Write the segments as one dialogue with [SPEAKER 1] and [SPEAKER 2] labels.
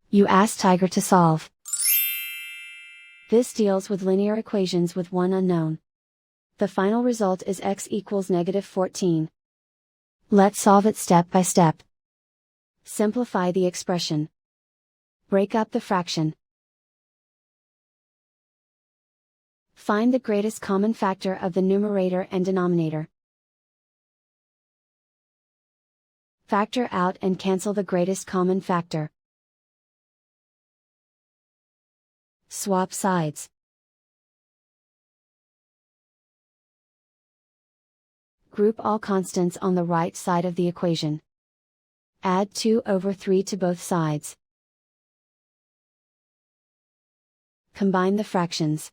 [SPEAKER 1] You ask Tiger to solve. This deals with linear equations with one unknown. The final result is x equals -14. Let's solve it step by step. Simplify the expression. Break up the fraction. Find the greatest common factor of the numerator and denominator. Factor out and cancel the greatest common factor. Swap sides. Group all constants on the right side of the equation. Add 2/3 to both sides. Combine the fractions.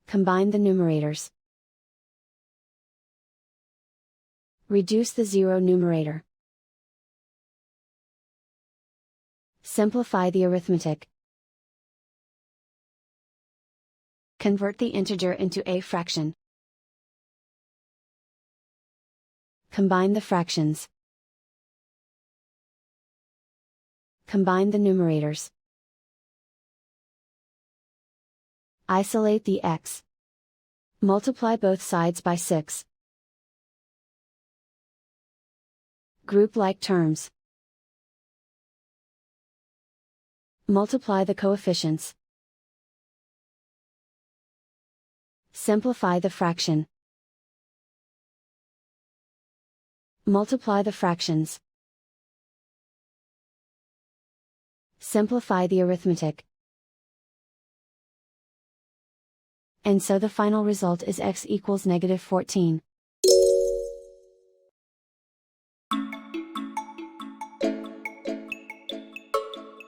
[SPEAKER 1] Combine the numerators. Reduce the zero numerator. Simplify the arithmetic. Convert the integer into a fraction. Combine the fractions. Combine the numerators. Isolate the x. Multiply both sides by 6. Group like terms. Multiply the coefficients. Simplify the fraction. Multiply the fractions. Simplify the arithmetic. And so the final result is x equals -14.